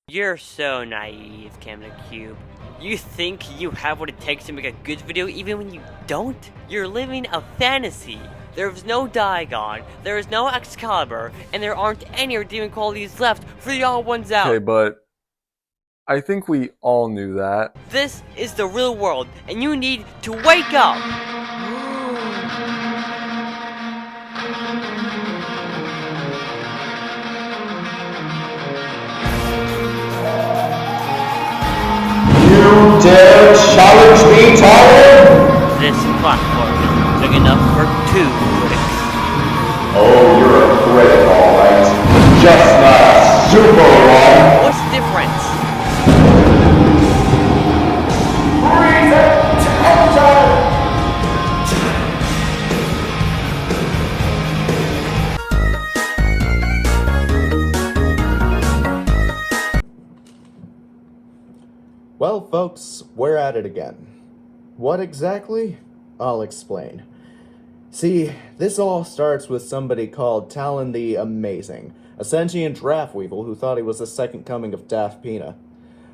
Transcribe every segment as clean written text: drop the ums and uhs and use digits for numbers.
You're so naive, Cam the Cube. You think you have what it takes to make a good video even when you don't? You're living a fantasy. There's no Diagon, there is no Excalibur, and there aren't any redeeming qualities left for the all ones out. Okay, but I think we all knew that. This is the real world, and you need to wake up! You dare challenge me, Talon? This platform is big enough for two critics. Oh, you're a critic, alright. Just not a super one. What's the difference? Well, folks, we're at it again. What exactly? I'll explain. See, this all starts with somebody called Talon the Amazing, a sentient draft weevil who thought he was the second coming of Daft Pina.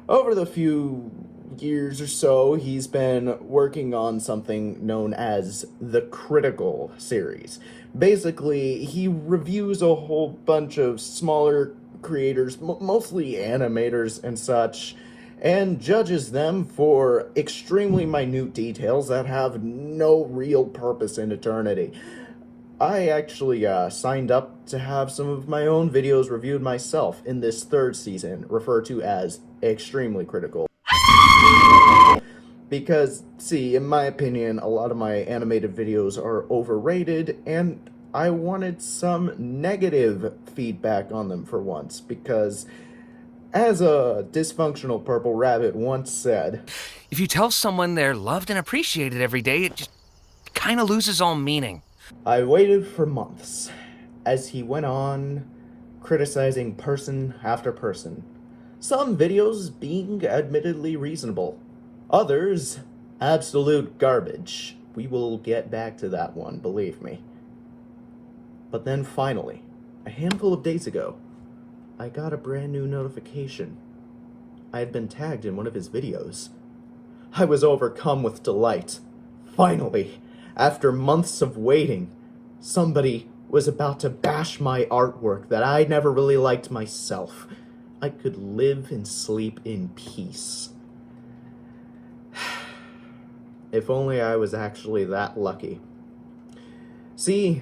Over the few years or so, he's been working on something known as the Critical series. Basically, he reviews a whole bunch of smaller creators, mostly animators and such, and judges them for extremely minute details that have no real purpose in eternity. I actually signed up to have some of my own videos reviewed myself in this third season, referred to as Extremely Critical. Because, see, in my opinion, a lot of my animated videos are overrated, and I wanted some negative feedback on them for once, because as a dysfunctional purple rabbit once said, if you tell someone they're loved and appreciated every day, it just kind of loses all meaning. I waited for months as he went on criticizing person after person. Some videos being admittedly reasonable, others absolute garbage. We will get back to that one, believe me. But then finally, a handful of days ago, I got a brand new notification. I had been tagged in one of his videos. I was overcome with delight. Finally, after months of waiting, somebody was about to bash my artwork that I never really liked myself. I could live and sleep in peace. If only I was actually that lucky. See,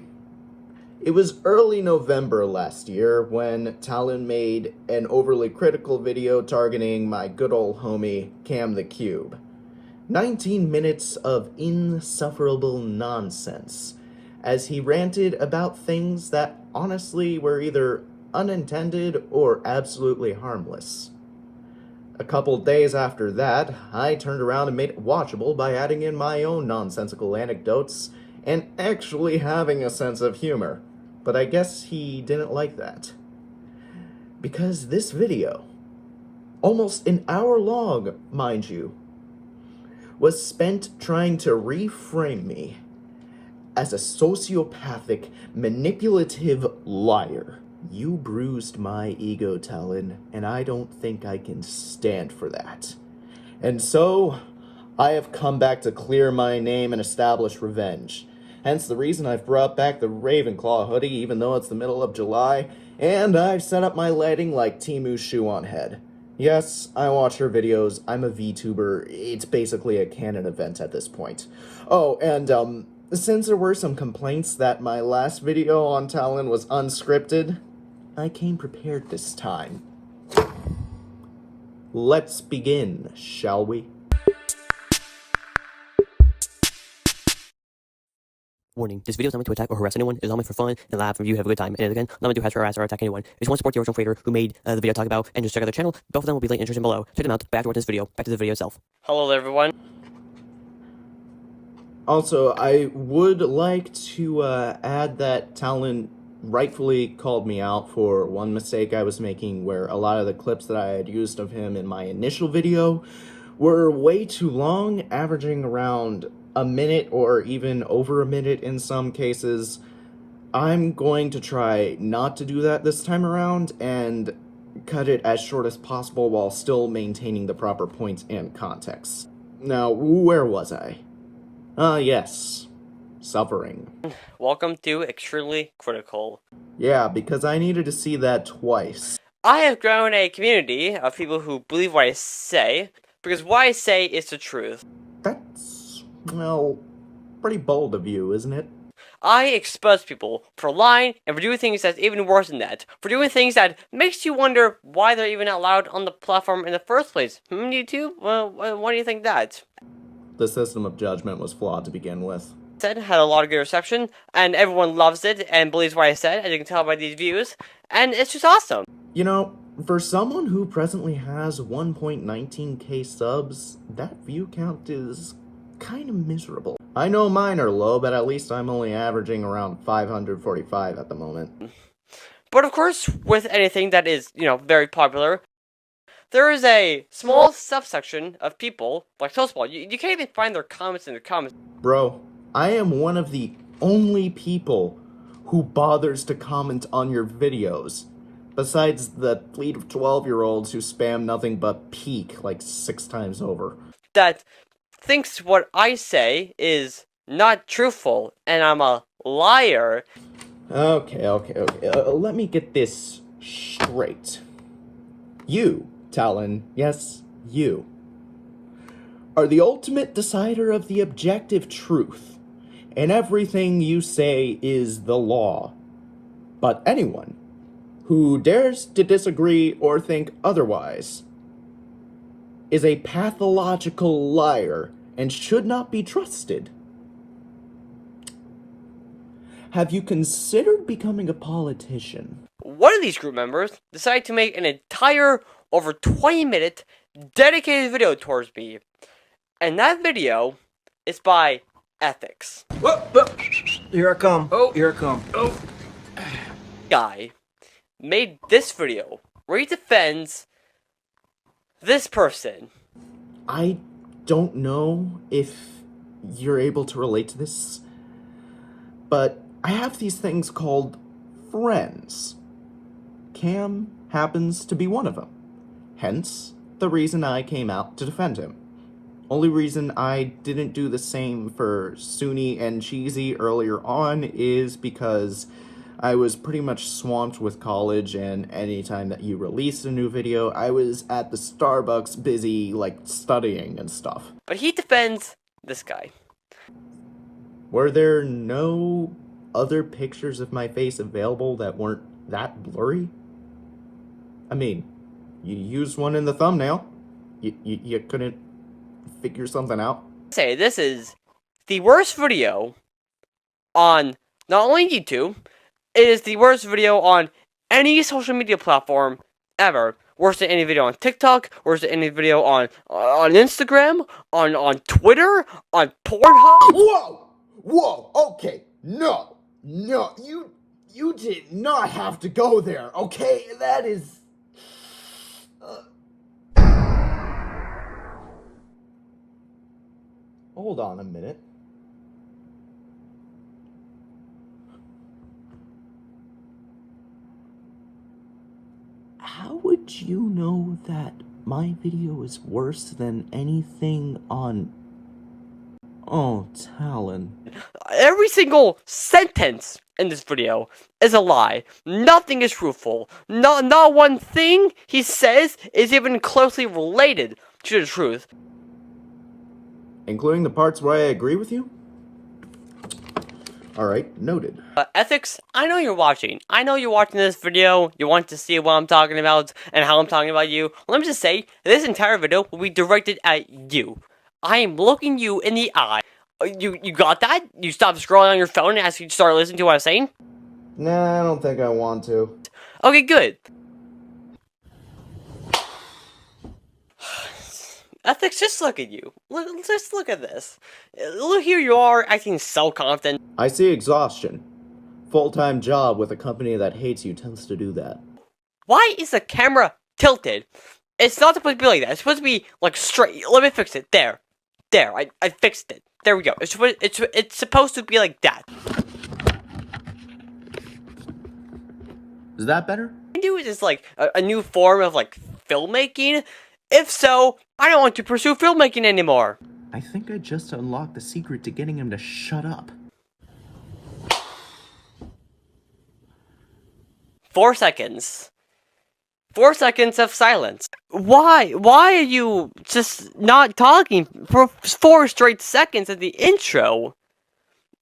it was early November last year when Talon made an overly critical video targeting my good old homie, Cam the Cube. 19 minutes of insufferable nonsense, as he ranted about things that honestly were either unintended or absolutely harmless. A couple days after that, I turned around and made it watchable by adding in my own nonsensical anecdotes and actually having a sense of humor. But I guess he didn't like that. Because this video, almost an hour long, mind you, was spent trying to reframe me as a sociopathic, manipulative liar. You bruised my ego, Talon, and I don't think I can stand for that. And so, I have come back to clear my name and establish revenge. Hence the reason I've brought back the Ravenclaw hoodie even though it's the middle of July, and I've set up my lighting like Timu's shoe on head. Yes, I watch her videos, I'm a VTuber, it's basically a canon event at this point. Oh, and since there were some complaints that my last video on Talon was unscripted, I came prepared this time. Let's begin, shall we? Warning, this video is not meant to attack or harass anyone. It is all meant for fun and laugh and you have a good time. And again, not meant to harass or attack anyone. If you want to support the original creator who made the video talk about and just check out their channel, both of them will be linked in the description below. Check them out. Back to this video. Back to the video itself. Hello everyone. Also, I would like to add that Talon rightfully called me out for one mistake I was making, where a lot of the clips that I had used of him in my initial video were way too long, averaging around a minute or even over a minute in some cases. I'm going to try not to do that this time around, and cut it as short as possible while still maintaining the proper points and context. Now, where was I? Yes. Suffering. Welcome to Extremely Critical. Yeah, because I needed to see that twice. I have grown a community of people who believe what I say, because what I say is the truth. That's, well, pretty bold of you, isn't it? I expose people for lying and for doing things that's even worse than that. For doing things that makes you wonder why they're even allowed on the platform in the first place. YouTube? Well, why do you think that? The system of judgment was flawed to begin with. Said had a lot of good reception, and everyone loves it and believes what I said, as you can tell by these views, and it's just awesome. You know, for someone who presently has 1.19k subs, that view count is kind of miserable. I know mine are low, but at least I'm only averaging around 545 at the moment. But of course, with anything that is, very popular, there is a small subsection of people, like Toastball, you can't even find their comments in their comments. Bro, I am one of the only people who bothers to comment on your videos, besides the fleet of 12-year-olds who spam nothing but peak like 6 times over. That thinks what I say is not truthful, and I'm a liar. Okay. Let me get this straight. You, Talon, yes, you, are the ultimate decider of the objective truth, and everything you say is the law. But anyone who dares to disagree or think otherwise is a pathological liar and should not be trusted. Have you considered becoming a politician? One of these group members decided to make an entire, over 20-minute, dedicated video towards me. And that video is by Ethics. Whoa. Here I come. Here I come. Guy made this video where he defends this person. I don't know if you're able to relate to this, but I have these things called friends. Cam happens to be one of them. Hence, the reason I came out to defend him. Only reason I didn't do the same for Suni and Cheesy earlier on is because I was pretty much swamped with college, and anytime that you released a new video, I was at the Starbucks busy, studying and stuff. But he defends this guy. Were there no other pictures of my face available that weren't that blurry? I mean, you used one in the thumbnail. You couldn't figure something out? Say, this is the worst video on not only YouTube, it is the worst video on any social media platform ever. Worse than any video on TikTok, worse than any video on Instagram, on Twitter, on Pornhub. Whoa, okay, no, you did not have to go there, okay? That is... Hold on a minute. How would you know that my video is worse than anything on... Oh, Talon. Every single sentence in this video is a lie. Nothing is truthful. Not one thing he says is even closely related to the truth. Including the parts where I agree with you? Alright, noted. Ethics, I know you're watching. I know you're watching this video. You want to see what I'm talking about and how I'm talking about you. Let me just say, this entire video will be directed at you. I am looking you in the eye. You got that? You stopped scrolling on your phone as you start listening to what I'm saying? Nah, I don't think I want to. Okay, good. Ethics, just look at you. Just look at this. Look, here you are, acting so confident. I see exhaustion. Full-time job with a company that hates you tends to do that. Why is the camera tilted? It's not supposed to be like that. It's supposed to be, straight. Let me fix it. There, I fixed it. There we go. It's supposed to be like that. Is that better? Do is this like a new form of like filmmaking? If so, I don't want to pursue filmmaking anymore. I think I just unlocked the secret to getting him to shut up. 4 seconds. 4 seconds of silence. Why? Why are you just not talking for 4 straight seconds at the intro?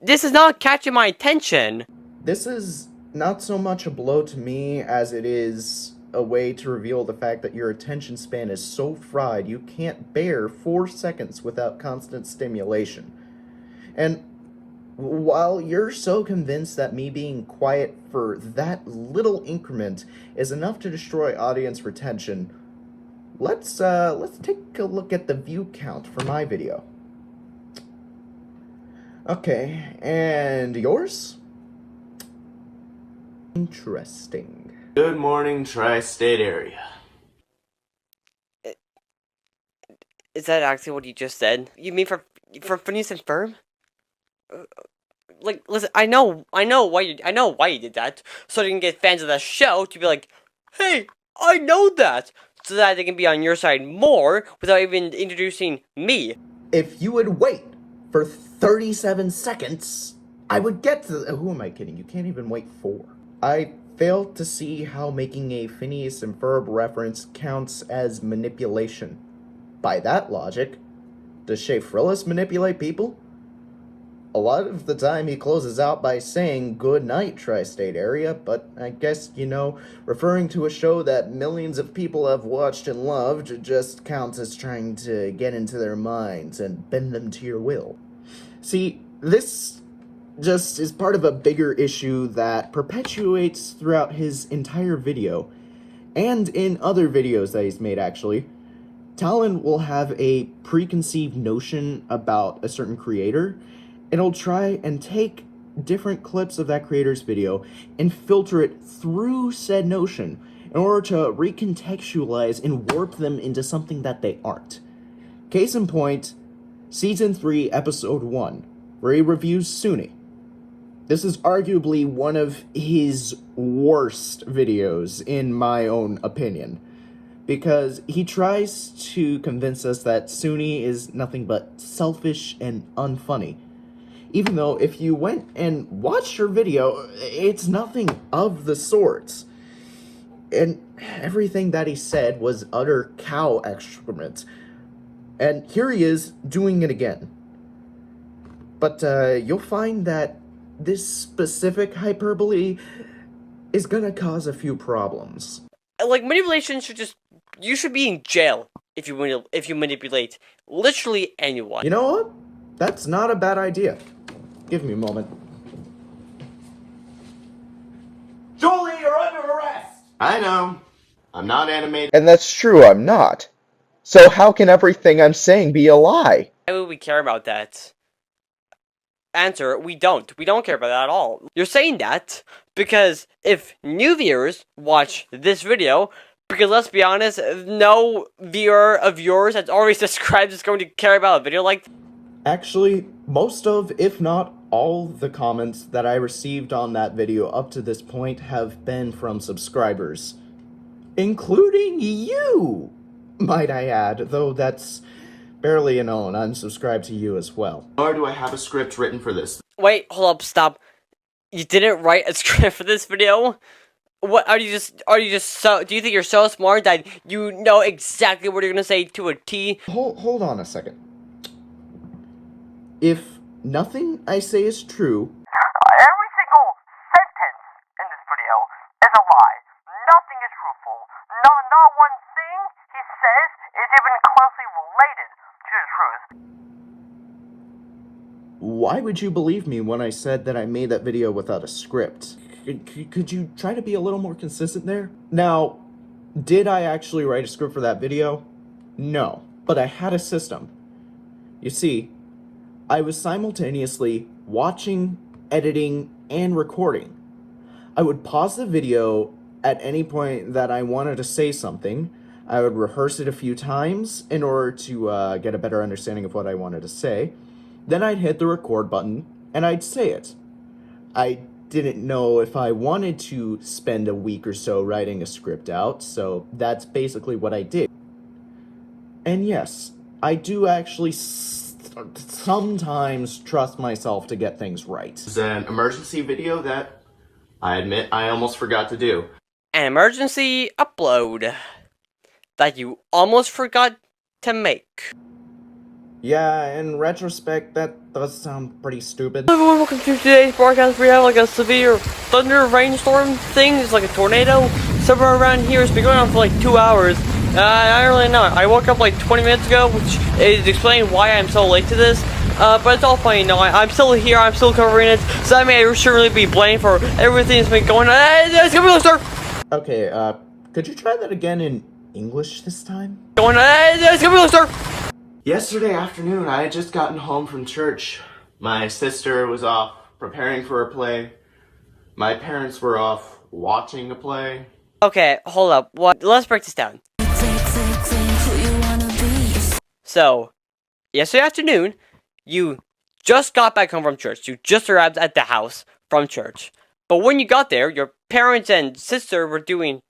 This is not catching my attention. This is not so much a blow to me as it is a way to reveal the fact that your attention span is so fried you can't bear 4 seconds without constant stimulation. And while you're so convinced that me being quiet for that little increment is enough to destroy audience retention, let's take a look at the view count for my video. Okay, and yours? Interesting. Good morning, tri-state area. Is that actually what you just said? You mean for Phineas and Ferb? Like, listen, I know why you did that, so you can get fans of the show to be like, hey, I know that, so that they can be on your side more without even introducing me. If you would wait for 37 seconds, I would get to the... Who am I kidding? You can't even wait 4. I failed to see how making a Phineas and Ferb reference counts as manipulation. By that logic, does Shea Frillis manipulate people? A lot of the time he closes out by saying good night, tri-state area, but I guess, referring to a show that millions of people have watched and loved just counts as trying to get into their minds and bend them to your will. See, this just is part of a bigger issue that perpetuates throughout his entire video, and in other videos that he's made, actually. Talon will have a preconceived notion about a certain creator, and he'll try and take different clips of that creator's video and filter it through said notion in order to recontextualize and warp them into something that they aren't. Case in point, Season 3, Episode 1, where he reviews Suni. This is arguably one of his worst videos, in my own opinion, because he tries to convince us that Suni is nothing but selfish and unfunny, even though if you went and watched her video, it's nothing of the sorts. And everything that he said was utter cow excrement. And here he is doing it again. But you'll find that this specific hyperbole is gonna cause a few problems. Like, manipulation you should be in jail if you manipulate literally anyone. You know what? That's not a bad idea. Give me a moment. Julie, you're under arrest! I know. I'm not animated. And that's true, I'm not. So how can everything I'm saying be a lie? Why would we care about that? Answer, we don't. We don't care about that at all. You're saying that because if new viewers watch this video, because let's be honest, no viewer of yours that's already subscribed is going to care about a video like that. Actually, most of, if not all, the comments that I received on that video up to this point have been from subscribers. Including you, might I add, though that's barely a known. I'm subscribed to you as well. Or do I have a script written for this? Wait, hold up, stop. You didn't write a script for this video? What, do you think you're so smart that you know exactly what you're gonna say to a T? Hold on a second. If nothing I say is true... Every single sentence in this video is a lie. Nothing is truthful. Not one thing he says is even closely related to the truth. Why would you believe me when I said that I made that video without a script? Could you try to be a little more consistent there? Now, did I actually write a script for that video? No, but I had a system. You see, I was simultaneously watching, editing, and recording. I would pause the video at any point that I wanted to say something. I would rehearse it a few times in order to get a better understanding of what I wanted to say. Then I'd hit the record button, and I'd say it. I didn't know if I wanted to spend a week or so writing a script out, so that's basically what I did. And yes, I do actually sometimes trust myself to get things right. It's an emergency video that I admit I almost forgot to do. An emergency upload that you almost forgot to make. Yeah, in retrospect, that does sound pretty stupid. Hello everyone, welcome to today's broadcast. We have like a severe thunder rainstorm thing. It's like a tornado. Somewhere around here. It's been going on for like 2 hours. I don't really know. I woke up like 20 minutes ago, which is explaining why I'm so late to this. But it's all fine. No, I'm still here. I'm still covering it. So I mean, I should really be blamed for everything that's been going on. It's gonna be start. Okay, could you try that again in English this time? Going on. It's gonna be start. Yesterday afternoon, I had just gotten home from church. My sister was off preparing for a play. My parents were off watching a play. Okay, hold up. What? Let's break this down. So, yesterday afternoon, you just got back home from church. You just arrived at the house from church. But when you got there, your parents and sister were doing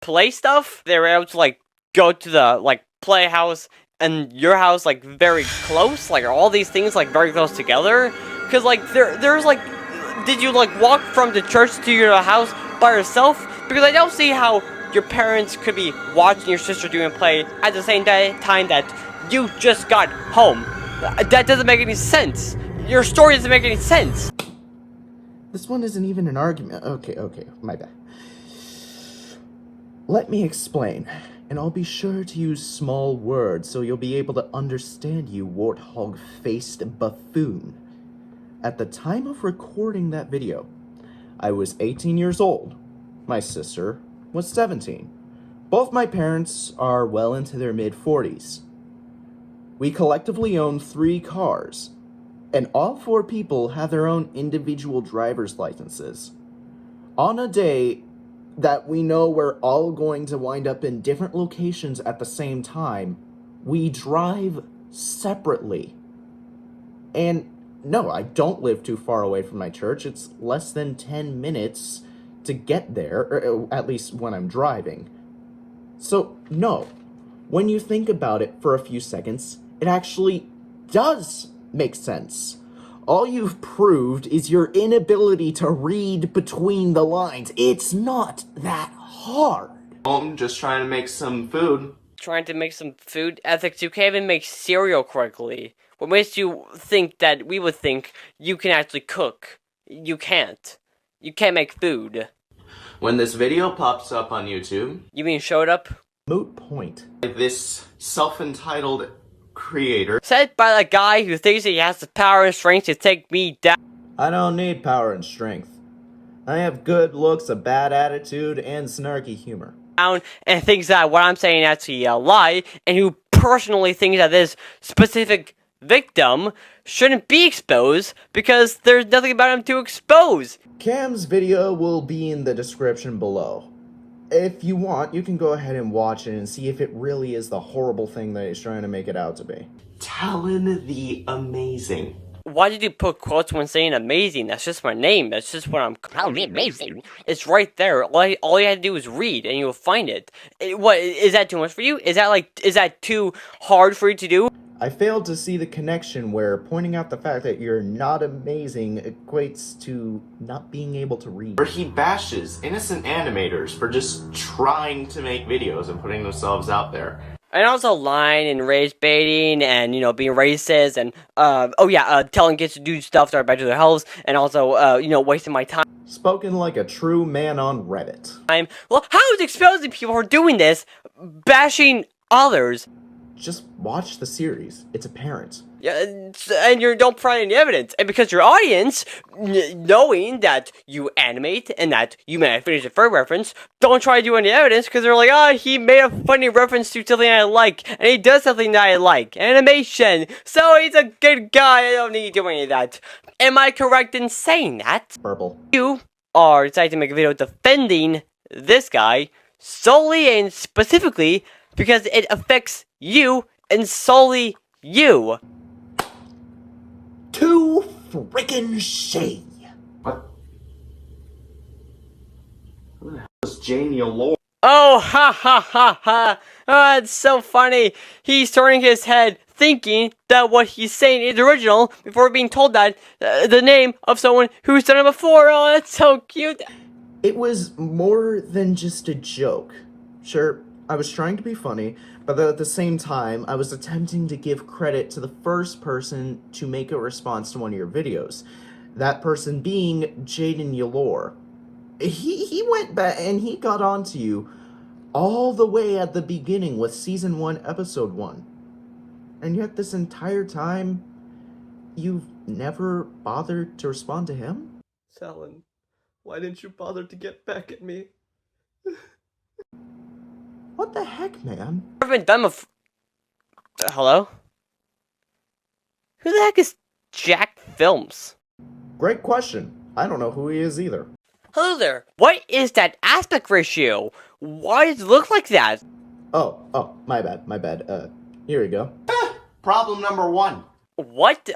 play stuff. They were able to, like, go to the, like, playhouse and your house, like, very close. Like, are all these things, like, very close together? Because, like, there's, like, did you, like, walk from the church to your house by yourself? Because I don't see how your parents could be watching your sister doing play at the same time that you just got home. That doesn't make any sense. Your story doesn't make any sense. This one isn't even an argument. Okay, my bad. Let me explain, and I'll be sure to use small words so you'll be able to understand, you warthog-faced buffoon. At the time of recording that video, I was 18 years old. My sister was 17. Both my parents are well into their mid-40s. We collectively own 3 cars, and all 4 people have their own individual driver's licenses. On a day that we know we're all going to wind up in different locations at the same time, we drive separately. And no, I don't live too far away from my church. It's less than 10 minutes to get there, or at least when I'm driving. So, no. When you think about it for a few seconds, it actually does make sense. All you've proved is your inability to read between the lines. It's not that hard. Home, just trying to make some food. Trying to make some food ethics. You can't even make cereal correctly. What makes you think that we would think you can actually cook? You can't. You can't make food. When this video pops up on YouTube... You mean showed up? Moot point. This self-entitled creator... Said by the guy who thinks he has the power and strength to take me down. I don't need power and strength. I have good looks, a bad attitude, and snarky humor. And thinks that what I'm saying is actually a lie, and who personally thinks that this specific victim shouldn't be exposed because there's nothing about him to expose. Cam's video will be in the description below. If you want, you can go ahead and watch it and see if it really is the horrible thing that he's trying to make it out to be. Talon the Amazing. Why did you put quotes when saying amazing? That's just my name. That's just what I'm calling amazing. It's right there. All you had to do is read and you'll find it. What, is that too much for you? Is that too hard for you to do? I failed to see the connection where pointing out the fact that you're not amazing equates to not being able to read. Where he bashes innocent animators for just trying to make videos and putting themselves out there. And also lying and rage baiting and, you know, being racist and, telling kids to do stuff that are bad to their health and also, wasting my time. Spoken like a true man on Reddit. Well, how is exposing people for doing this, bashing others? Just watch the series. It's apparent. Yeah, and you don't provide any evidence. And because your audience, knowing that you animate and that you may have finished a fur reference, don't try to do any evidence because they're like, he made a funny reference to something I like, and he does something that I like, animation, so he's a good guy, I don't need to do any of that. Am I correct in saying that? Purple. You are deciding to make a video defending this guy solely and specifically because it affects you and solely you. Too frickin' shady. What? Who the hell is Janie Lord? Oh, ha ha ha ha! Ah, it's so funny. He's turning his head, thinking that what he's saying is original before being told that the name of someone who's done it before. Oh, that's so cute. It was more than just a joke. Sure, I was trying to be funny, but at the same time, I was attempting to give credit to the first person to make a response to one of your videos. That person being Jaden Yalor. He went back and he got onto you all the way at the beginning with Season 1, Episode 1. And yet this entire time, you've never bothered to respond to him? Talon, why didn't you bother to get back at me? What the heck, man? I've been done with. Hello? Who the heck is Jack Films? Great question. I don't know who he is either. Hello there. What is that aspect ratio? Why does it look like that? Oh, my bad. Here we go. Problem number 1. What?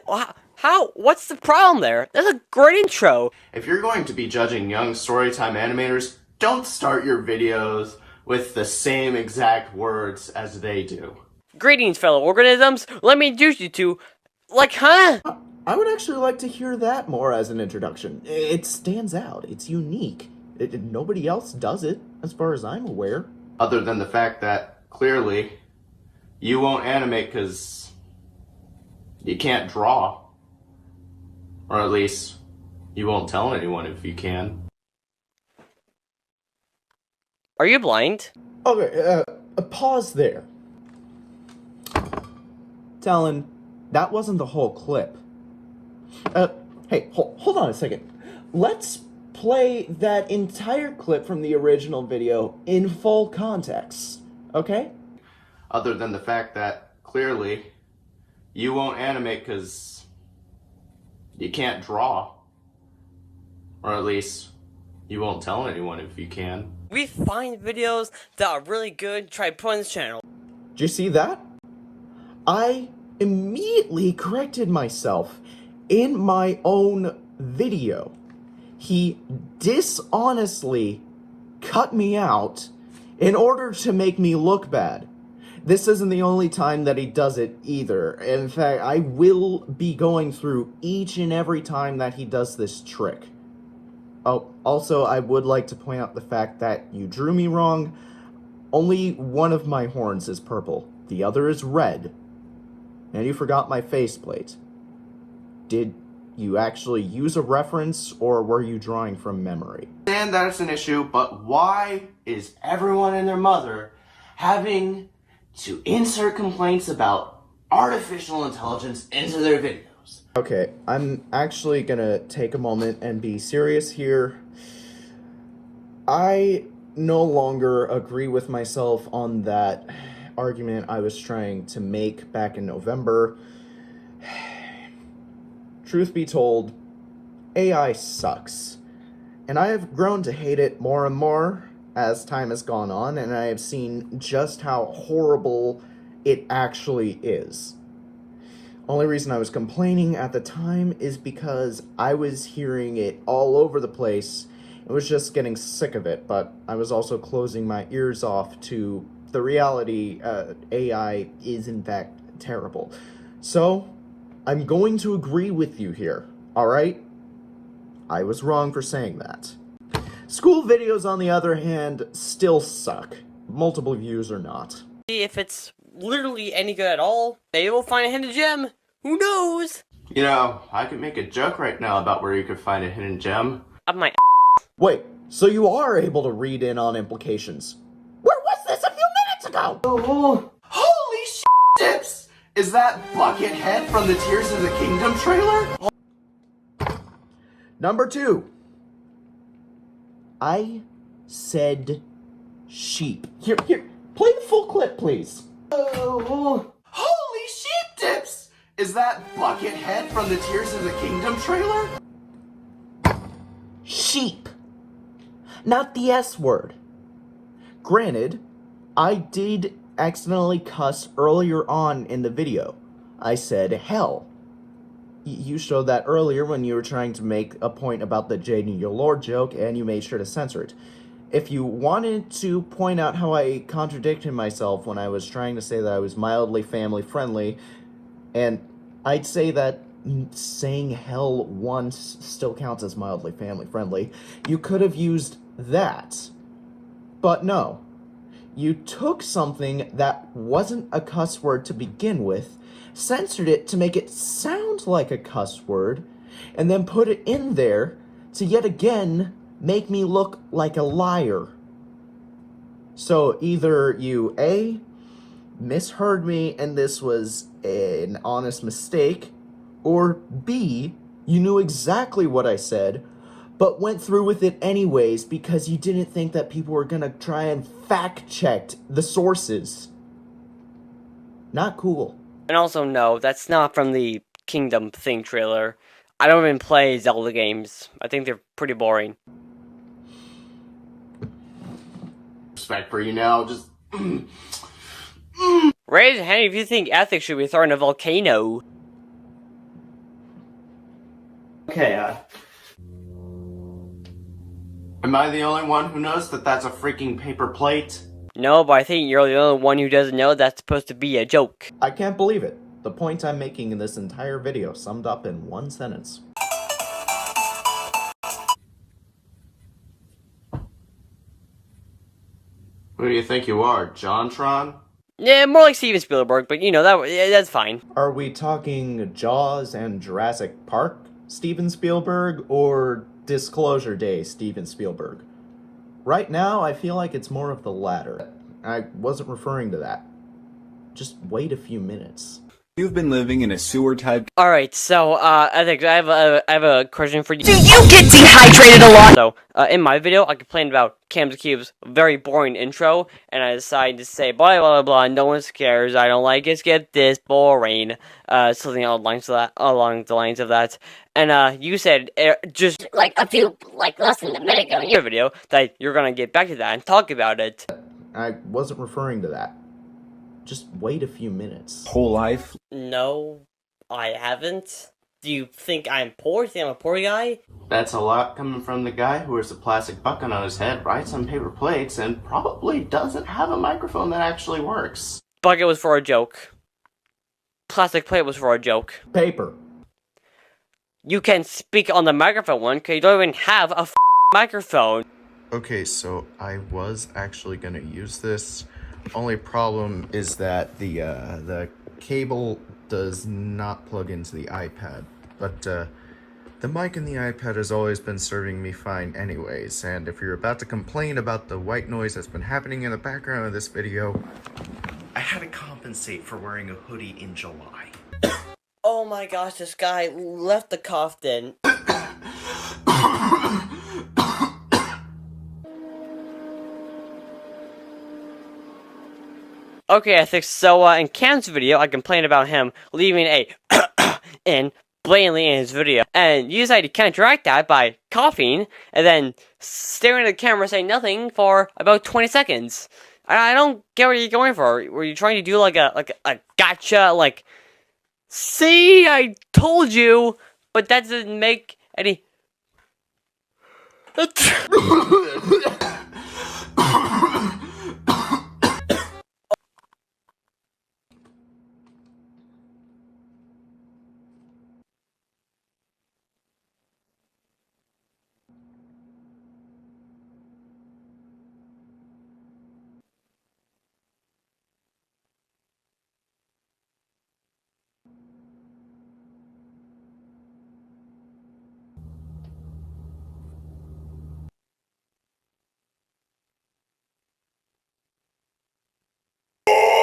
How? What's the problem there? That's a great intro. If you're going to be judging young storytime animators, don't start your videos with the same exact words as they do. Greetings, fellow organisms. Let me introduce you to, huh? I would actually like to hear that more as an introduction. It stands out. It's unique. Nobody else does it, as far as I'm aware. Other than the fact that, clearly, you won't animate because you can't draw. Or at least, you won't tell anyone if you can. Are you blind? Okay, pause there. Talon, that wasn't the whole clip. Hey, hold on a second. Let's play that entire clip from the original video in full context, okay? Other than the fact that, clearly, you won't animate because you can't draw. Or at least, you won't tell anyone if you can. We find videos that are really good, try put on this channel. Did you see that? I immediately corrected myself in my own video. He dishonestly cut me out in order to make me look bad. This isn't the only time that he does it either. In fact, I will be going through each and every time that he does this trick. Oh, also, I would like to point out the fact that you drew me wrong. Only one of my horns is purple. The other is red. And you forgot my faceplate. Did you actually use a reference, or were you drawing from memory? And that's an issue, but why is everyone and their mother having to insert complaints about artificial intelligence into their videos? Okay, I'm actually gonna take a moment and be serious here. I no longer agree with myself on that argument I was trying to make back in November. Truth be told, AI sucks. And I have grown to hate it more and more as time has gone on, and I have seen just how horrible it actually is. Only reason I was complaining at the time is because I was hearing it all over the place. I was just getting sick of it, but I was also closing my ears off to the reality AI is in fact terrible. So, I'm going to agree with you here, alright? I was wrong for saying that. School videos, on the other hand, still suck. Multiple views or not. If it's literally any good at all, maybe we'll find a hidden gem. Who knows? You know, I could make a joke right now about where you could find a hidden gem. Up my Wait, so you are able to read in on implications? Where was this a few minutes ago? Oh, holy shit, Dips! Is that Buckethead from the Tears of the Kingdom trailer? Number 2. I said sheep. Here, play the full clip, please. Oh, holy shit, Dips! Is that Buckethead from the Tears of the Kingdom trailer? Sheep. Not the S word. Granted, I did accidentally cuss earlier on in the video. I said hell. You showed that earlier when you were trying to make a point about the Jaden Your Lord joke, and you made sure to censor it. If you wanted to point out how I contradicted myself when I was trying to say that I was mildly family friendly, and I'd say that saying hell once still counts as mildly family friendly, you could have used that. But no. You took something that wasn't a cuss word to begin with, censored it to make it sound like a cuss word, and then put it in there to yet again make me look like a liar. So either you A, misheard me and this was an honest mistake, or B, you knew exactly what I said, but went through with it anyways because you didn't think that people were gonna try and fact-check the sources. Not cool. And also, no, that's not from the Kingdom Thing trailer. I don't even play Zelda games. I think they're pretty boring. Respect for you now, just... Raise a hand if you think ethics should be thrown in a volcano. Okay, am I the only one who knows that that's a freaking paper plate? No, but I think you're the only one who doesn't know that's supposed to be a joke. I can't believe it. The point I'm making in this entire video summed up in one sentence. Who do you think you are, JonTron? Yeah, more like Steven Spielberg, but you know, that's fine. Are we talking Jaws and Jurassic Park, Steven Spielberg, or Disclosure Day, Steven Spielberg? Right now, I feel like it's more of the latter. I wasn't referring to that. Just wait a few minutes. You've been living in a sewer-type... Alright, so, I think I have a question for you. Do you get dehydrated a lot? So, in my video, I complained about Cam's Cube's very boring intro, and I decided to say, blah, blah, blah, blah, no one cares, I don't like it, skip this, boring, something along the lines of that, and, you said, just, Like a few, like less than a minute ago. your video, that you're gonna get back to that and talk about it. I wasn't referring to that. Just wait a few minutes. whole life. No, I haven't. Do you think I'm poor? Do you think I'm a poor guy? That's a lot coming from the guy who wears a plastic bucket on his head, writes on paper plates, and probably doesn't have a microphone that actually works. Bucket was for a joke. Plastic plate was for a joke. Paper. You can speak on the microphone one, because you don't even have a microphone. Okay, so I was actually gonna use this. Only problem is that the cable does not plug into the iPad, but the mic in the iPad has always been serving me fine anyways, and if you're about to complain about the white noise that's been happening in the background of this video, I had to compensate for wearing a hoodie in July. Oh my gosh, this guy left the cough-in. Okay, I think so. In Cam's video, I complained about him leaving a in blatantly in his video, and you decided to counteract that by coughing and then staring at the camera saying nothing for about 20 seconds. I don't get what you're going for. Were you trying to do like a gotcha, like, see, I told you, but that doesn't make any.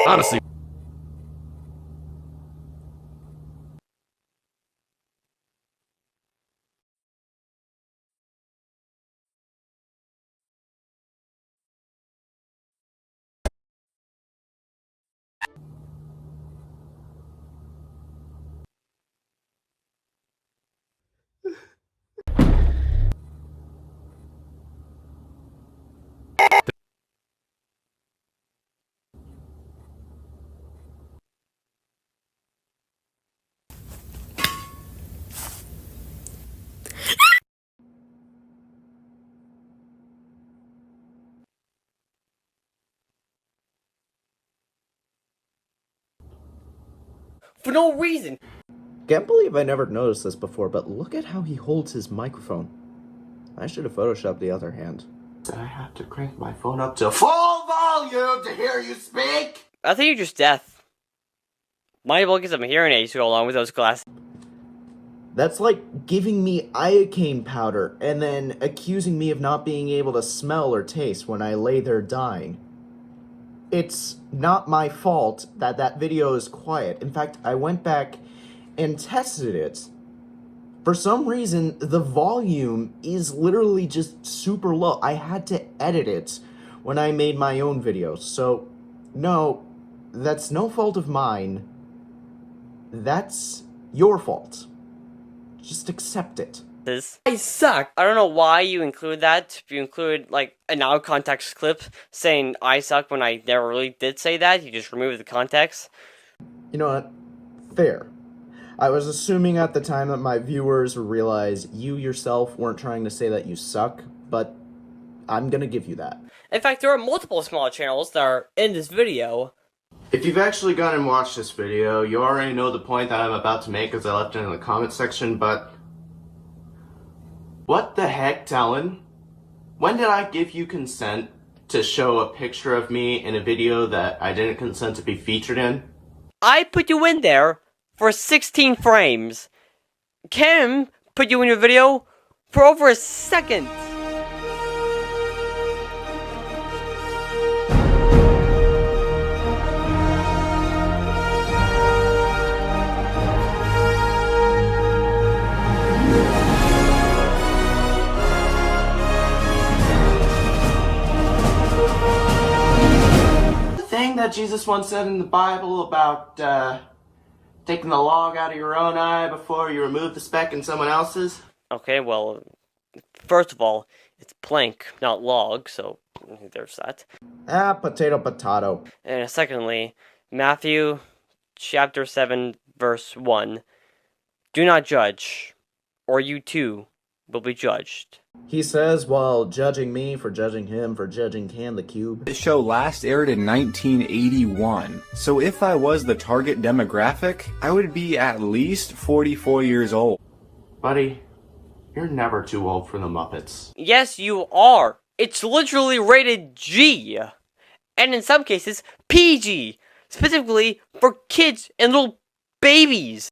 Honestly. for no reason. Can't believe I never noticed this before, but look at how he holds his microphone. I should have photoshopped the other hand. I have to crank my phone up to full volume to hear you speak! I think you're just deaf. Might as well get some hearing aids to go along with those glasses. That's like giving me iocane powder and then accusing me of not being able to smell or taste when I lay there dying. It's not my fault that that video is quiet. In fact, I went back and tested it. For some reason, the volume is literally just super low. I had to edit it when I made my own videos. So, no, that's no fault of mine. That's your fault. Just accept it. I suck. I don't know why you include that. If you include, like, an out of context clip saying I suck when I never really did say that, you just remove the context. You know what? Fair. I was assuming at the time that my viewers would realize you yourself weren't trying to say that you suck, but I'm gonna give you that. In fact, there are multiple small channels that are in this video. If you've actually gone and watched this video, you already know the point that I'm about to make as I left it in the comment section, but... What the heck, Talon? When did I give you consent to show a picture of me in a video that I didn't consent to be featured in? I put you in there for 16 frames. Kim put you in your video for over a second. Thing that Jesus once said in the Bible about taking the log out of your own eye before you remove the speck in someone else's? Okay, well, first of all, it's plank, not log, so there's that. Potato, potato. And secondly, Matthew chapter 7, verse 1. Do not judge, or you too will be judged. He says while judging me for judging him for judging Can the Cube. This show last aired in 1981, so if I was the target demographic, I would be at least 44 years old. Buddy, you're never too old for the Muppets. Yes, you are. It's literally rated G. And in some cases, PG. Specifically for kids and little babies.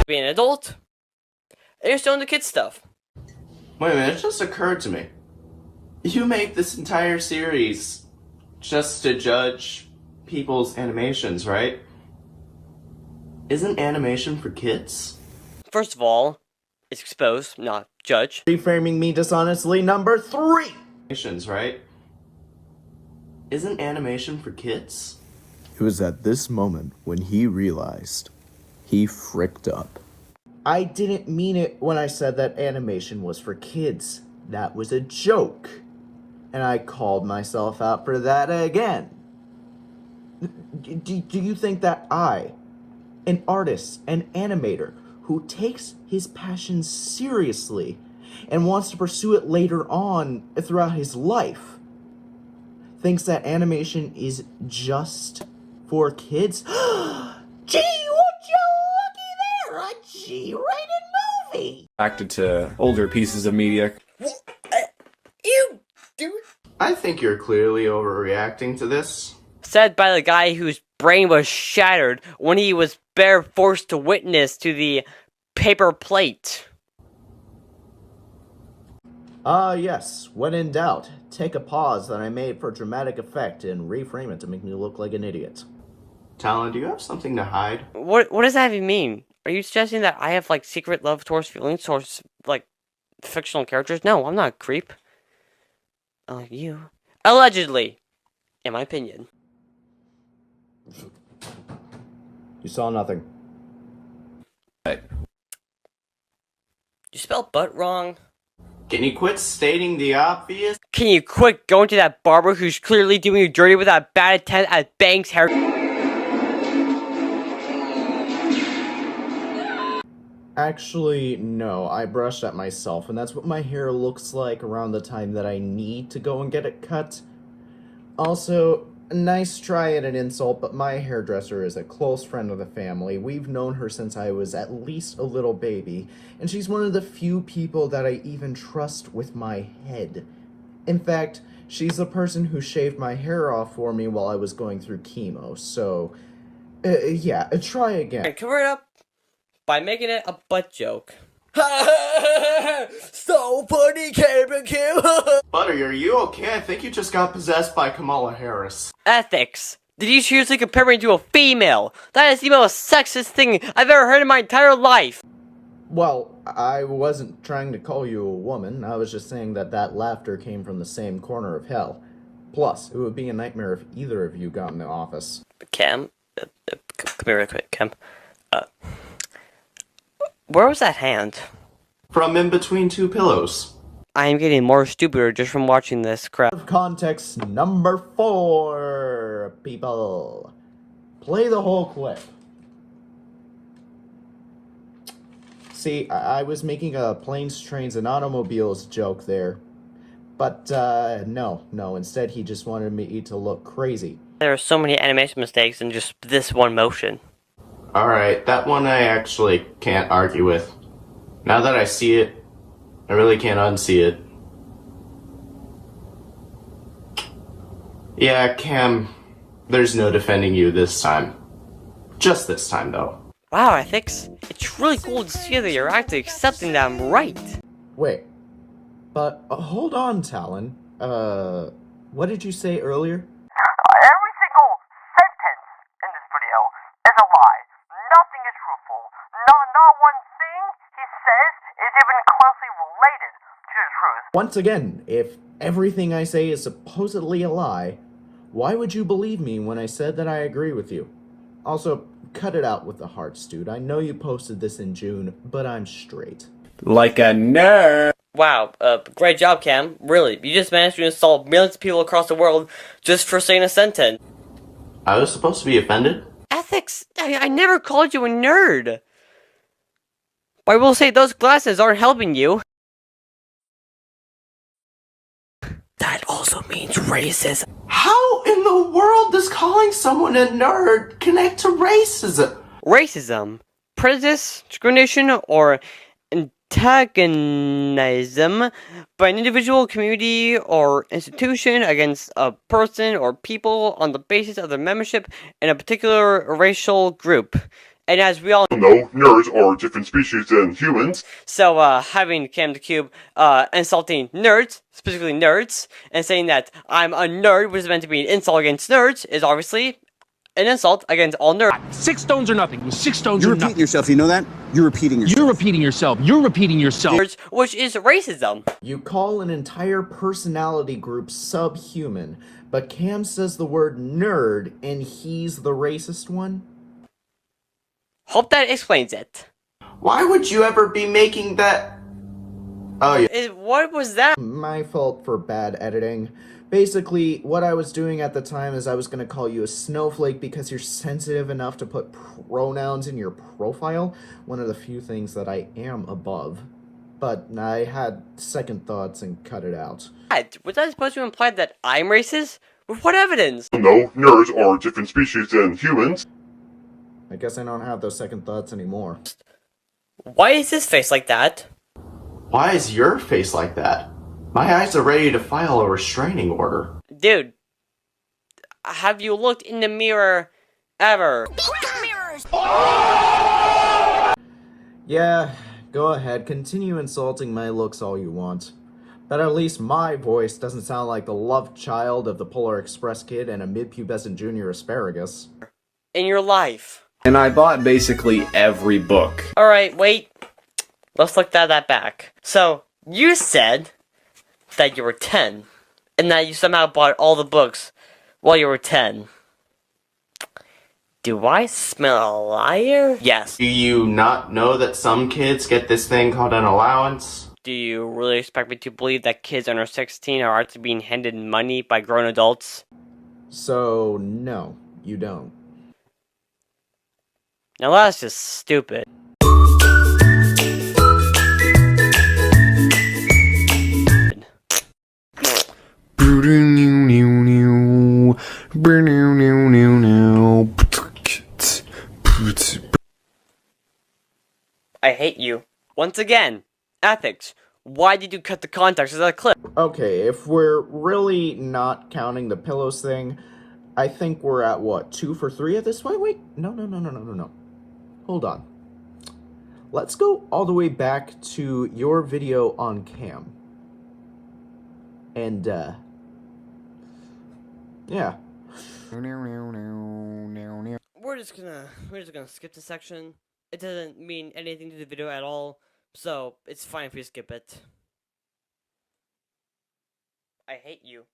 Be an adult, and you're still into kid stuff. Wait a minute, it just occurred to me. You make this entire series just to judge people's animations, right? Isn't animation for kids? First of all, it's expose, not judge. Reframing me dishonestly, number 3! Animations, right? Isn't animation for kids? It was at this moment when he realized he fricked up. I didn't mean it when I said that animation was for kids. That was a joke. And I called myself out for that again. Do you think that I, an artist, an animator, who takes his passion seriously and wants to pursue it later on throughout his life, thinks that animation is just for kids? Gee, would you looky there, a G-rated movie! Acted to older pieces of media. You dude. I think you're clearly overreacting to this. Said by the guy whose brain was shattered when he was forced to witness to the paper plate. Yes. When in doubt, take a pause that I made for dramatic effect and reframe it to make me look like an idiot. Talon, do you have something to hide? What does that even mean? Are you suggesting that I have, like, secret love towards feelings towards, like, fictional characters? No, I'm not a creep. You. Allegedly. In my opinion. You saw nothing. You spelled butt wrong. Can you quit stating the obvious? Can you quit going to that barber who's clearly doing you dirty with that bad attempt at Banks' hair? Actually, no. I brushed at myself, and that's what my hair looks like around the time that I need to go and get it cut. Also, nice try at an insult, but my hairdresser is a close friend of the family. We've known her since I was at least a little baby, and she's one of the few people that I even trust with my head. In fact, she's the person who shaved my hair off for me while I was going through chemo, so, yeah, try again. And cover it up by making it a butt joke. So funny, Q. Butter, are you okay? I think you just got possessed by Kamala Harris. Ethics. Did you seriously compare me to a female? That is the most sexist thing I've ever heard in my entire life. Well, I wasn't trying to call you a woman. I was just saying that that laughter came from the same corner of hell. Plus, it would be a nightmare if either of you got in the office. Cam, come here real quick, Cam. Where was that hand? From in between two pillows. I am getting more stupider just from watching this crap. Context number 4, people. Play the whole clip. See, I was making a planes, trains, and automobiles joke there. But, no. Instead, he just wanted me to look crazy. There are so many animation mistakes in just this one motion. Alright, that one I actually can't argue with. Now that I see it, I really can't unsee it. Yeah, Cam, there's no defending you this time. Just this time, though. Wow, Ethics, it's really cool to see that you're actually accepting that I'm right. Wait. But, hold on, Talon. What did you say earlier? Every single sentence in this video is a lie. Nothing is truthful. Not one thing he says is even closely related to the truth. Once again, if everything I say is supposedly a lie, why would you believe me when I said that I agree with you? Also, cut it out with the hearts, dude. I know you posted this in June, but I'm straight. Like a nerd. Wow, great job, Cam. Really, you just managed to insult millions of people across the world just for saying a sentence. I was supposed to be offended? Ethics, I never called you a nerd. But I will say those glasses aren't helping you. That also means racism. How in the world does calling someone a nerd connect to racism? Racism, prejudice, discrimination, or antagonism by an individual, community, or institution against a person or people on the basis of their membership in a particular racial group. And as we all know, nerds are different species than humans. So, having Cam the Cube, insulting nerds, specifically nerds, and saying that I'm a nerd, which is meant to be an insult against nerds, is obviously an insult against all nerds. 6 stones or nothing. 6 stones You're or nothing. repeating yourself, you know that? You're repeating yourself. You're repeating yourself. You're repeating yourself. Nerds, which is racism. You call an entire personality group subhuman, but Cam says the word nerd, and he's the racist one? Hope that explains it. Why would you ever be making that? Oh, yeah. What was that? My fault for bad editing. Basically, what I was doing at the time is I was going to call you a snowflake because you're sensitive enough to put pronouns in your profile. One of the few things that I am above. But I had second thoughts and cut it out. Was that supposed to imply that I'm racist? With what evidence? No, nerds are a different species than humans. I guess I don't have those second thoughts anymore. Why is his face like that? Why is your face like that? My eyes are ready to file a restraining order. Dude, have you looked in the mirror ever? Yeah, go ahead, continue insulting my looks all you want. But at least my voice doesn't sound like the love child of the Polar Express kid and a mid-pubescent junior asparagus. In your life. And I bought basically every book. Alright, wait. Let's look that back. So, you said that you were 10, and that you somehow bought all the books while you were 10. Do I smell a liar? Yes. Do you not know that some kids get this thing called an allowance? Do you really expect me to believe that kids under 16 are actually being handed money by grown adults? So, no, you don't. Now that's just stupid. I hate you. Once again, ethics. Why did you cut the context of that clip? Okay, if we're really not counting the pillows thing, I think we're at, what, 2 for 3 at this point? Wait, no. Hold on. Let's go all the way back to your video on cam. And, yeah. We're just gonna skip this section. It doesn't mean anything to the video at all, so it's fine if we skip it. I hate you.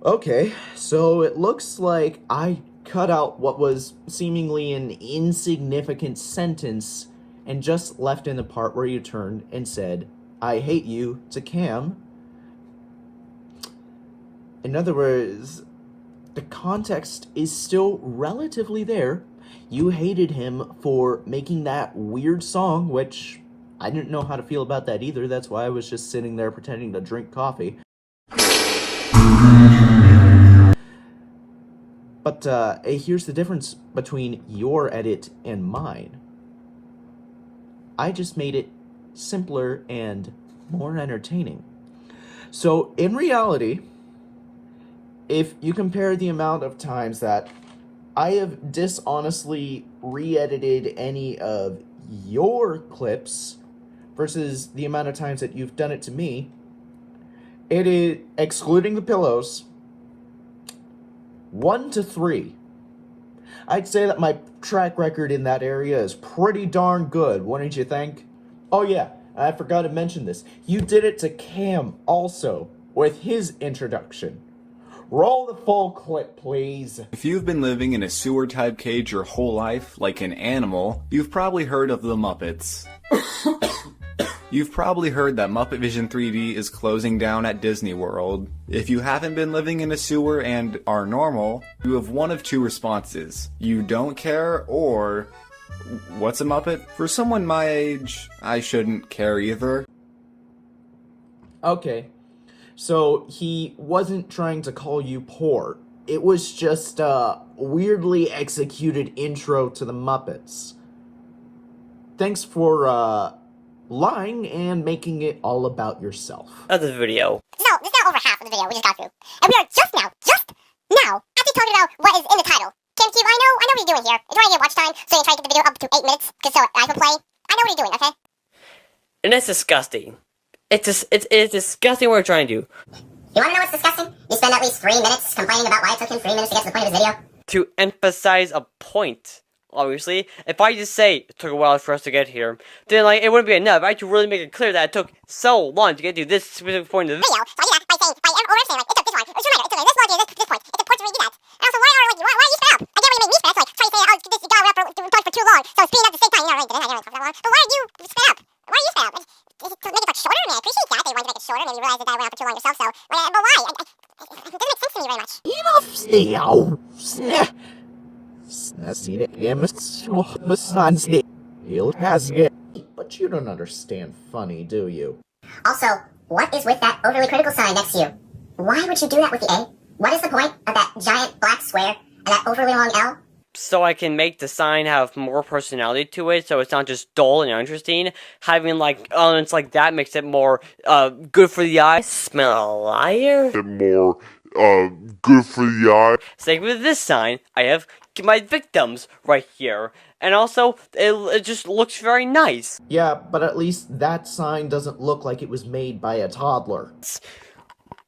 Okay, so it looks like I cut out what was seemingly an insignificant sentence and just left in the part where you turned and said, I hate you, to Cam. In other words, the context is still relatively there. You hated him for making that weird song, which I didn't know how to feel about that either. That's why I was just sitting there pretending to drink coffee. But here's the difference between your edit and mine. I just made it simpler and more entertaining. So in reality, if you compare the amount of times that I have dishonestly re-edited any of your clips versus the amount of times that you've done it to me, it is, excluding the pillows, 1 to 3. I'd say that my track record in that area is pretty darn good, wouldn't you think? Oh yeah, I forgot to mention this. You did it to Cam also, with his introduction. Roll the full clip, please. If you've been living in a sewer-type cage your whole life, like an animal, you've probably heard of the Muppets. You've probably heard that Muppet Vision 3D is closing down at Disney World. If you haven't been living in a sewer and are normal, you have one of two responses. You don't care, or... what's a Muppet? For someone my age, I shouldn't care either. Okay. So, he wasn't trying to call you poor. It was just a weirdly executed intro to the Muppets. Thanks for, lying and making it all about yourself. That's the video. So, this is now over half of the video we just got through. And we are just now actually talking about what is in the title. Cam Cube, I know what you're doing here. You're trying to get watch time, so you try to get the video up to 8 minutes, just so I can play. I know what you're doing, okay? And it's disgusting. It's disgusting what we're trying to do. You wanna know what's disgusting? You spend at least 3 minutes complaining about why it took him 3 minutes to get to the point of his video. To emphasize a point, obviously. If I just say it took a while for us to get here, then like it wouldn't be enough. I had to really make it clear that it took so long to get to this specific point of the video. So I do that by saying, like, it took this long. It took this long to get to this point. It took 4 to redo that. And also, why are you sped up? I get why you made me sped up, so like, try to say, oh, this guy went up for too long, so speeding up the same time. I didn't really talk that long. But why did you sped up? Why did you sped up? To make it like shorter? I mean, I appreciate that. They wanted to make it shorter. Maybe you realized that I went on for too long yourself, so. But why? It doesn't make sense to me very much. But you don't understand funny, do you? Also, what is with that overly critical sign next to you? Why would you do that with the A? What is the point of that giant black square and that overly long L? So I can make the sign have more personality to it, so it's not just dull and uninteresting. Having like elements like that makes it more good for the eye. Smell a liar. More good for the eye. Same with this sign. I have my victims right here, and also it just looks very nice. Yeah, but at least that sign doesn't look like it was made by a toddler.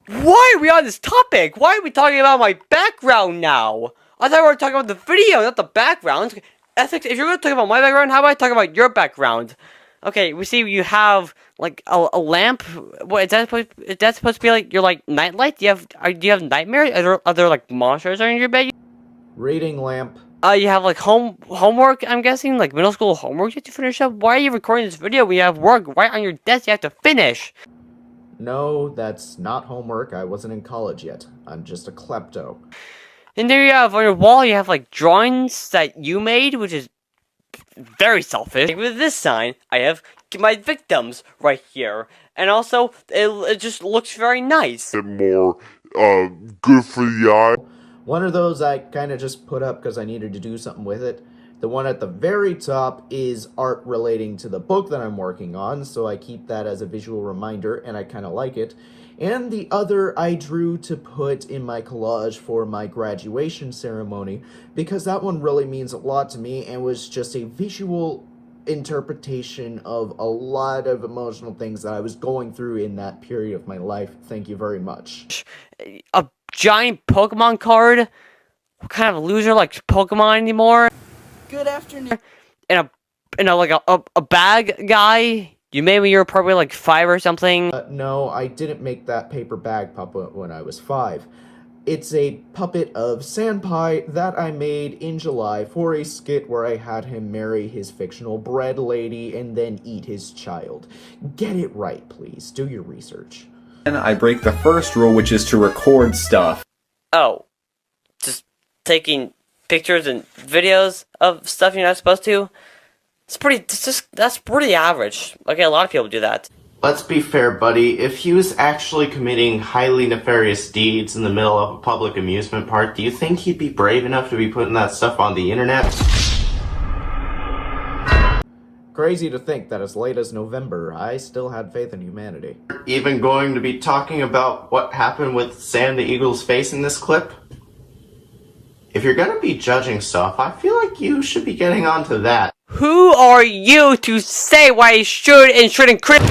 Why are we on this topic? Why are we talking about my background now? I thought we were talking about the video, not the background. Ethics, if you're going to talk about my background, how about I talk about your background? Okay, we see you have, like, a lamp. What, is that supposed to be, like, your, like, nightlight? Do you have nightmares? Are there, like, monsters under your bed? Reading lamp. You have, like, homework, I'm guessing? Like, middle school homework you have to finish up? Why are you recording this video when you have work right on your desk you have to finish? No, that's not homework. I wasn't in college yet. I'm just a klepto. And there you have, on your wall, you have, like, drawings that you made, which is very selfish. With this sign, I have my victims right here. And also, it just looks very nice. More good for the eye. One of those I kind of just put up because I needed to do something with it. The one at the very top is art relating to the book that I'm working on, so I keep that as a visual reminder, and I kind of like it. And the other I drew to put in my collage for my graduation ceremony, because that one really means a lot to me and was just a visual interpretation of a lot of emotional things that I was going through in that period of my life. Thank you very much. A giant Pokemon card? What kind of loser likes Pokemon anymore? Good afternoon. And a bag guy? You made when you were probably like 5 or something? No, I didn't make that paper bag puppet when I was 5. It's a puppet of Senpai that I made in July for a skit where I had him marry his fictional bread lady and then eat his child. Get it right, please. Do your research. And I break the first rule, which is to record stuff. Oh. Just taking pictures and videos of stuff you're not supposed to? That's pretty average. Okay, a lot of people do that. Let's be fair, buddy. If he was actually committing highly nefarious deeds in the middle of a public amusement park, do you think he'd be brave enough to be putting that stuff on the internet? Crazy to think that as late as November, I still had faith in humanity. Even going to be talking about what happened with Sam the Eagle's face in this clip? If you're gonna be judging stuff, I feel like you should be getting onto that. Who are you to say why I should and shouldn't critic?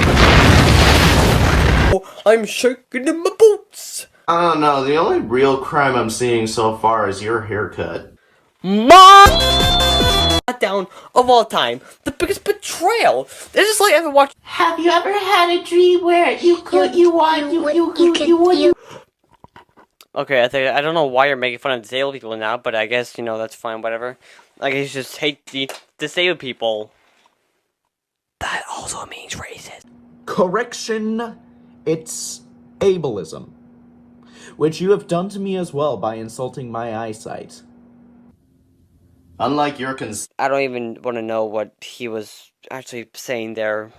I'm shaking in my boots. I don't know, the only real crime I'm seeing so far is your haircut. Down of all time, the biggest betrayal. This is like ever watched. Have you ever had a dream where Okay, I don't know why you're making fun of disabled people now, but I guess, you know, that's fine, whatever. I guess you just hate the disabled people. That also means racist. Correction, it's ableism. Which you have done to me as well by insulting my eyesight. Unlike your I don't even want to know what he was actually saying there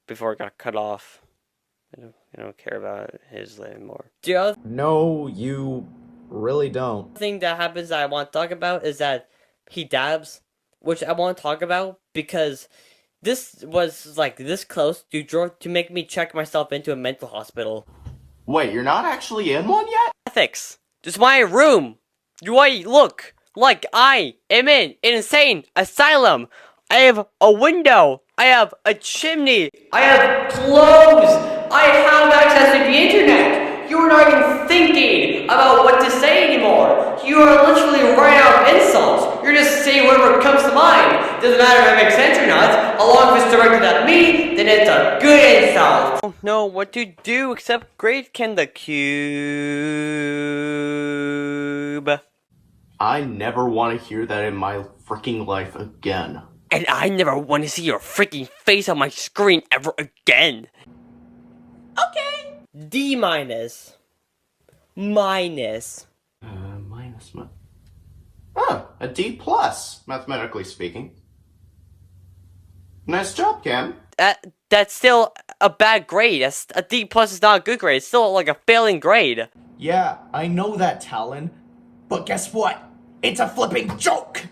before it got cut off. I don't care about his anymore. No, you really don't. The thing that happens that I want to talk about is that he dabs, which I want to talk about because this was like this close to make me check myself into a mental hospital. Wait, you're not actually in one yet? Ethics. Just my room. Do I look like I am in an insane asylum? I have a window. I have a chimney. I have clothes. I have access to the internet. You are not even thinking about what to say anymore. You are literally running out of insults. You're just saying whatever comes to mind. Doesn't matter if it makes sense or not. As long as it's directed at me, then it's a good insult. I don't know what to do except grade can the cube. I never want to hear that in my freaking life again. And I never want to see your freaking face on my screen ever again. Okay. D minus. Minus. A D plus, mathematically speaking. Nice job, Cam. That's still a bad grade. A D plus is not a good grade. It's still like a failing grade. Yeah, I know that, Talon. But guess what? It's a flipping joke!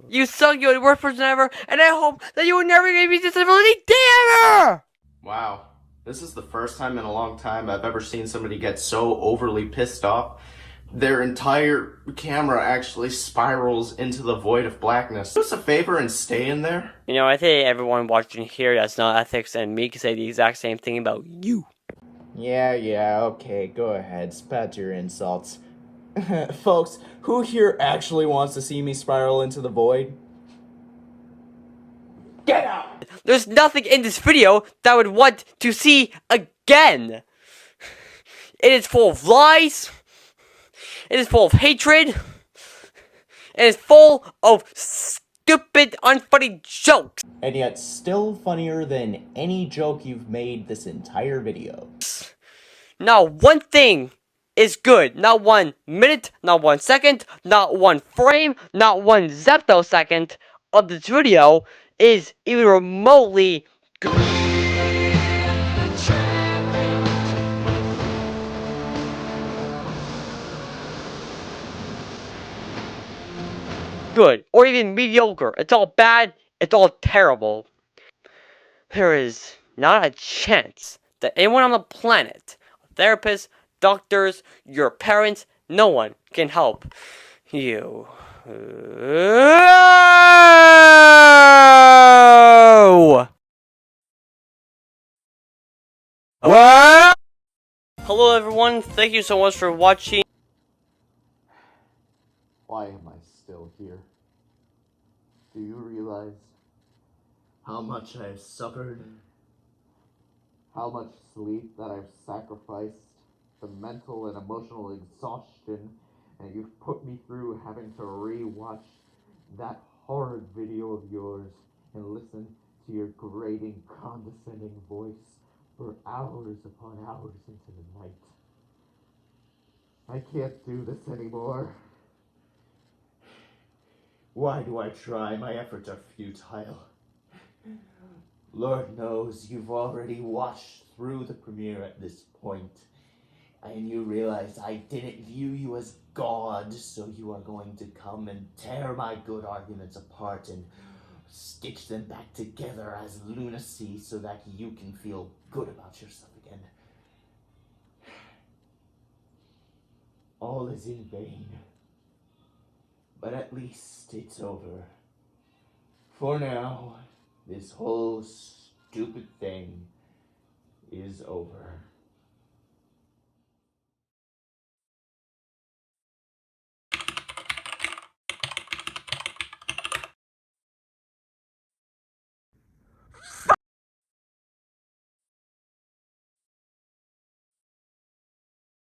You suck, you're the worst person ever, and I hope that you will never give me disability ever! Wow. This is the first time in a long time I've ever seen somebody get so overly pissed off. Their entire camera actually spirals into the void of blackness. Do us a favor and stay in there. You know, I think everyone watching here that's not ethics and me can say the exact same thing about you. Yeah, okay, go ahead, spat your insults. Folks, who here actually wants to see me spiral into the void? Get out! There's nothing in this video that I would want to see again. It is full of lies. It is full of hatred. It is full of stupid, unfunny jokes. And yet still funnier than any joke you've made this entire video. Not one thing is good. Not 1 minute, not 1 second, not 1 frame, not 1 zeptosecond of this video is even remotely good or even mediocre. It's all bad. It's all terrible. There is not a chance that anyone on the planet, therapists, doctors, your parents, no one can help you. What? Hello everyone, thank you so much for watching. Why am I still here? Do you realize how much I've suffered? How much sleep that I've sacrificed? The mental and emotional exhaustion, and you've put me through having to re-watch that horrid video of yours and listen to your grating, condescending voice for hours upon hours into the night. I can't do this anymore. Why do I try? My efforts are futile. Lord knows you've already watched through the premiere at this point, and you realize I didn't view you as God, so you are going to come and tear my good arguments apart and stitch them back together as lunacy so that you can feel good about yourself again. All is in vain. But at least it's over. For now, this whole stupid thing is over.